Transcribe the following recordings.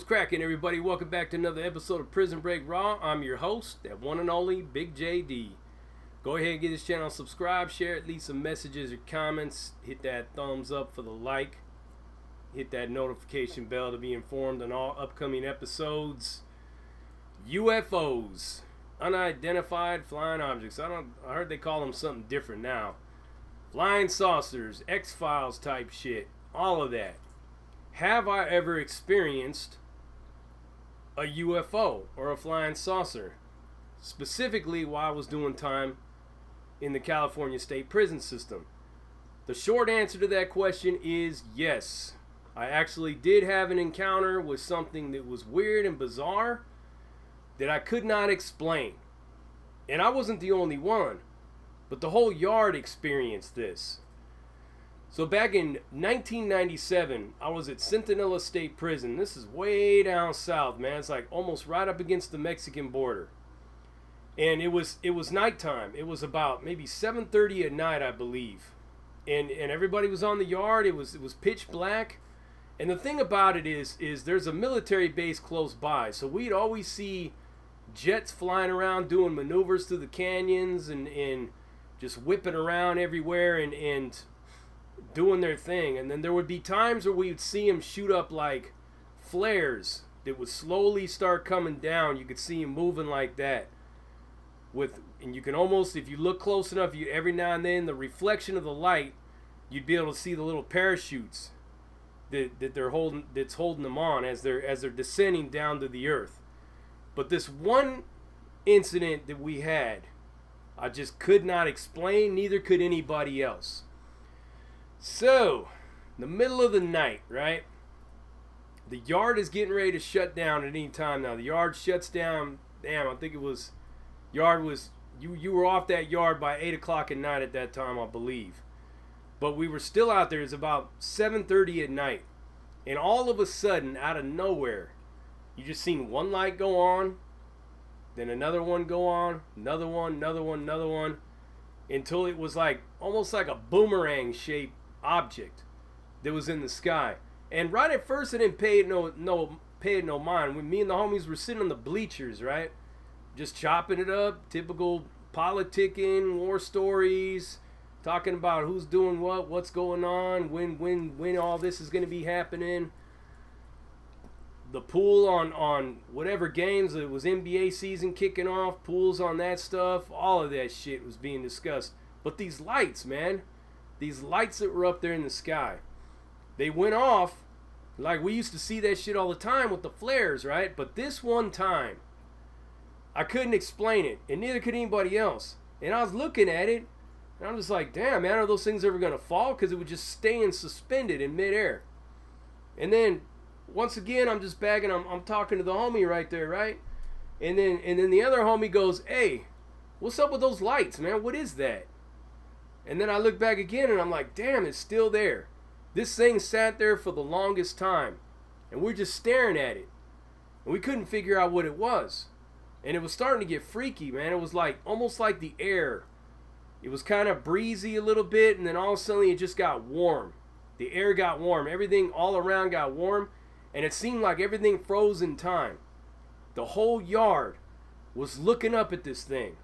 cracking, everybody? Welcome back to another episode of Prison Break Raw. I'm your host, that one and only Big JD. Go ahead and give this channel a subscribe, share it, leave some messages or comments. Hit that thumbs up for the like. Hit that notification bell to be informed on all upcoming episodes. UFOs, unidentified flying objects. I heard they call them something different now. Flying saucers, X-Files type shit, all of that. Have I ever experienced a UFO or a flying saucer? Specifically while I was doing time in the California State Prison system. The short answer to that question is yes. I actually did have an encounter with something that was weird and bizarre that I could not explain. And I wasn't the only one, but the whole yard experienced this. So back in 1997, I was at Centinela State Prison. This is way down south, man. It's like almost right up against the Mexican border. And it was nighttime. It was about maybe 7:30 at night, I believe. And everybody was on the yard. It was pitch black. And the thing about it is there's a military base close by. So we'd always see jets flying around doing maneuvers through the canyons and just whipping around everywhere and doing their thing. And then there would be times where we would see them shoot up like flares that would slowly start coming down. You could see them moving like that. And you can almost, if you look close enough, every now and then the reflection of the light, you'd be able to see the little parachutes that they're holding, that's holding them on as they're descending down to the earth. But this one incident that we had, I just could not explain, neither could anybody else. So, in the middle of the night, right? The yard is getting ready to shut down at any time now. The yard shuts down. Damn, I think it was, yard was, you were off that yard by 8 o'clock at night at that time, I believe. But we were still out there. It's about 7:30 at night. And all of a sudden, out of nowhere, you just seen one light go on, then another one go on, another one, another one, until it was like, almost like a boomerang shaped object that was in the sky. And right at first I didn't pay it no mind. When me and the homies were sitting on the bleachers, right, just chopping it up, typical politicking, war stories, talking about who's doing what's going on, when all this is going to be happening. The pool on whatever games, it was NBA season kicking off, pools on that stuff, all of that shit was being discussed. But these lights, man, these lights that were up there in the sky, they went off like we used to see that shit all the time with the flares, right? But this one time, I couldn't explain it, and neither could anybody else. And I was looking at it, and I'm just like, damn, man, are those things ever going to fall? Because it would just stay in suspended in midair. And then, once again, I'm just bagging, I'm talking to the homie right there, right? And then the other homie goes, hey, what's up with those lights, man? What is that? And then I look back again, and I'm like, damn, it's still there. This thing sat there for the longest time, and we're just staring at it. And we couldn't figure out what it was. And it was starting to get freaky, man. It was like, almost like the air. It was kind of breezy a little bit, and then all of a sudden it just got warm. The air got warm. Everything all around got warm, and it seemed like everything froze in time. The whole yard was looking up at this thing,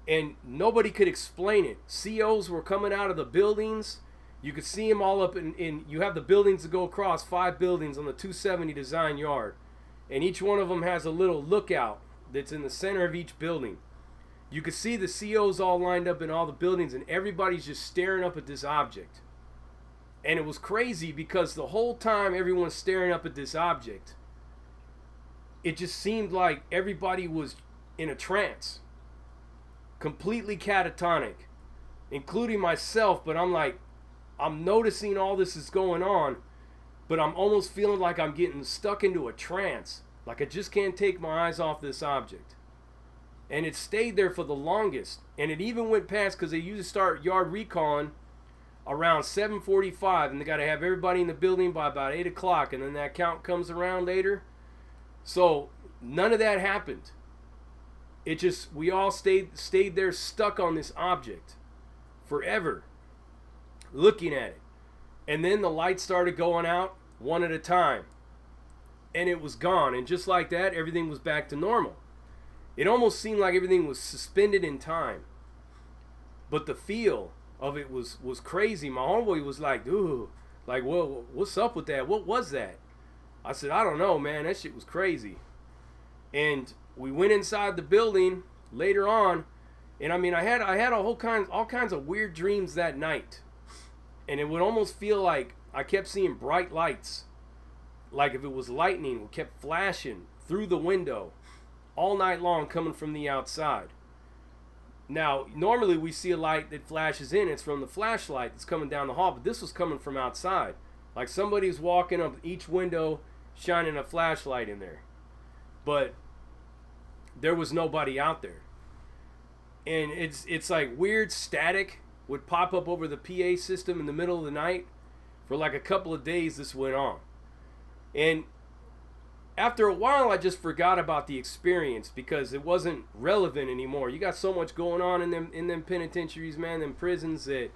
and nobody could explain it. COs were coming out of the buildings. You could see them all up in you have the buildings that go across, 5 buildings on the 270 design yard, and each one of them has a little lookout that's in the center of each building. You could see the COs all lined up in all the buildings, and everybody's just staring up at this object. And it was crazy because the whole time everyone's staring up at this object, it just seemed like everybody was in a trance. Completely catatonic, including myself. But I'm like, I'm noticing all this is going on, but I'm almost feeling like I'm getting stuck into a trance. Like I just can't take my eyes off this object. And it stayed there for the longest. And it even went past, because they usually start yard recon around 7:45, and they got to have everybody in the building by about 8 o'clock, and then that count comes around later. So none of that happened. It just, we all stayed there stuck on this object forever, looking at it. And then the lights started going out one at a time. and it was gone. And just like that, everything was back to normal. It almost seemed like everything was suspended in time. But the feel of it was crazy. My homeboy was like, "Ooh, like, well, what's up with that? What was that?" I said, "I don't know, man. That shit was crazy." And we went inside the building later on, and I mean, I had all kinds of weird dreams that night, and it would almost feel like I kept seeing bright lights, like if it was lightning, it kept flashing through the window all night long, coming from the outside. Now, normally we see a light that flashes in. It's from the flashlight that's coming down the hall, but this was coming from outside. Like somebody's walking up each window, shining a flashlight in there. But there was nobody out there. And it's like weird static would pop up over the PA system in the middle of the night. For like a couple of days this went on. And after a while, I just forgot about the experience because it wasn't relevant anymore. You got so much going on in them penitentiaries, man, them prisons, that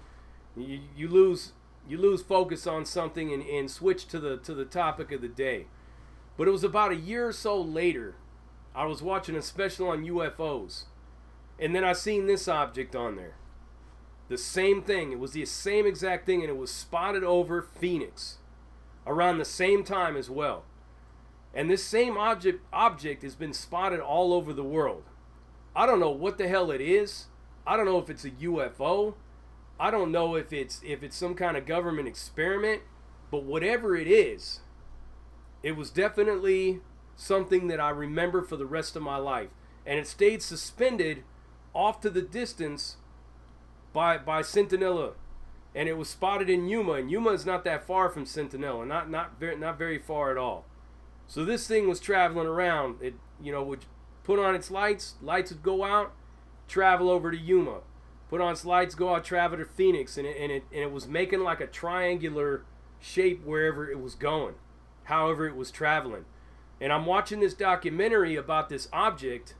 you lose focus on something and switch to the topic of the day. But it was about a year or so later, I was watching a special on UFOs, and then I seen this object on there. The same thing. It was the same exact thing, and it was spotted over Phoenix around the same time as well. And this same object has been spotted all over the world. I don't know what the hell it is. I don't know if it's a UFO. I don't know if it's some kind of government experiment. But whatever it is, it was definitely something that I remember for the rest of my life. And it stayed suspended off to the distance by Centinela. And it was spotted in Yuma. And Yuma is not that far from Centinela. Not very far at all. So this thing was traveling around. It, would put on its lights. Lights would go out, travel over to Yuma. Put on its lights, go out, travel to Phoenix, and it was making like a triangular shape wherever it was going, however it was traveling. And I'm watching this documentary about this object,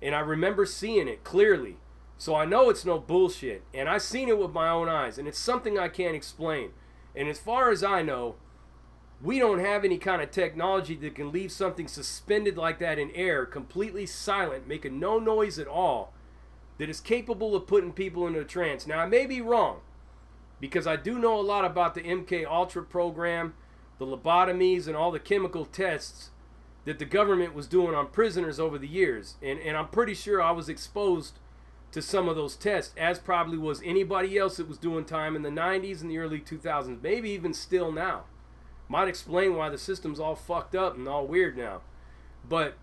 and I remember seeing it clearly. So I know it's no bullshit, and I seen it with my own eyes, and it's something I can't explain. And as far as I know, we don't have any kind of technology that can leave something suspended like that in air, completely silent, making no noise at all, that is capable of putting people into a trance. Now, I may be wrong, because I do know a lot about the MK Ultra program, the lobotomies, and all the chemical tests that the government was doing on prisoners over the years. And I'm pretty sure I was exposed to some of those tests, as probably was anybody else that was doing time in the 90s and the early 2000s, maybe even still now. Might explain why the system's all fucked up and all weird now. But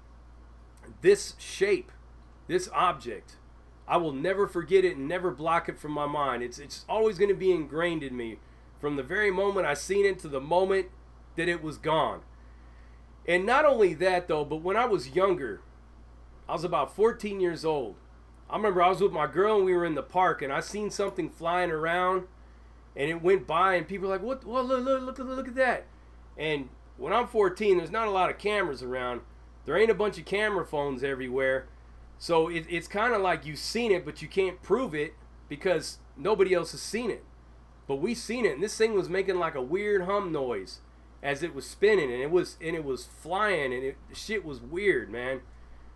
this shape, this object, I will never forget it and never block it from my mind. It's always going to be ingrained in me from the very moment I seen it to the moment that it was gone. And not only that though, but when I was younger, I was about 14 years old. I remember I was with my girl and we were in the park and I seen something flying around and it went by and people were like, "What? Well, look at that." And when I'm 14, there's not a lot of cameras around. There ain't a bunch of camera phones everywhere. So it's kind of like you've seen it, but you can't prove it because nobody else has seen it. But we seen it, and this thing was making like a weird hum noise as it was spinning, and it was flying, and the shit was weird, man.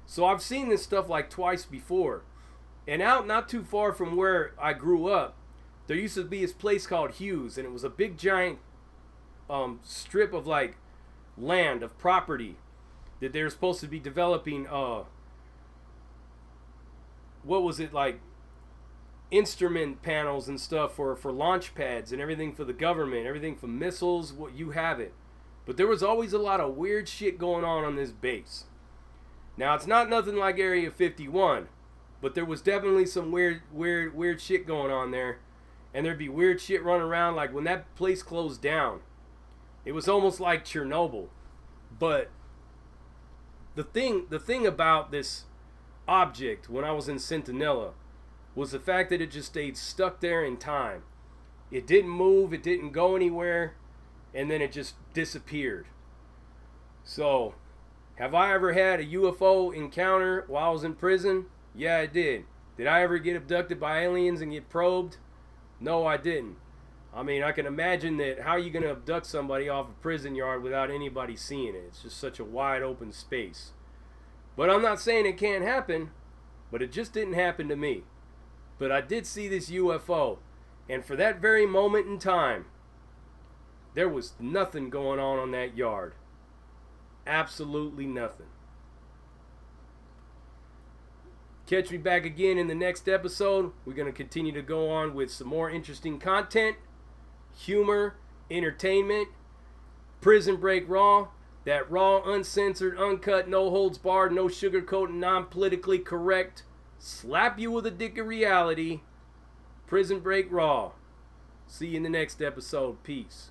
So I've seen this stuff like twice before. And out not too far from where I grew up, there used to be this place called Hughes, and it was a big giant strip of like land, of property that they were supposed to be developing what was it, like instrument panels and stuff for launch pads and everything for the government, everything from missiles, what you have it. But there was always a lot of weird shit going on this base. Now it's not nothing like Area 51, but there was definitely some weird shit going on there. And there'd be weird shit running around. Like when that place closed down, it was almost like Chernobyl. But the thing about this object when I was in Centinela was the fact that it just stayed stuck there in time. It didn't move, it didn't go anywhere, and then it just disappeared. So, have I ever had a UFO encounter while I was in prison? Yeah, I did. Did I ever get abducted by aliens and get probed? No, I didn't. I mean, I can imagine that. How are you going to abduct somebody off a prison yard without anybody seeing it? It's just such a wide open space. But I'm not saying it can't happen, but it just didn't happen to me. But I did see this UFO, and for that very moment in time, there was nothing going on that yard. Absolutely nothing. Catch me back again in the next episode. We're going to continue to go on with some more interesting content, humor, entertainment, Prison Break Raw, that raw, uncensored, uncut, no holds barred, no sugarcoating, non-politically correct, slap you with a dick of reality, Prison Break Raw. See you in the next episode. Peace.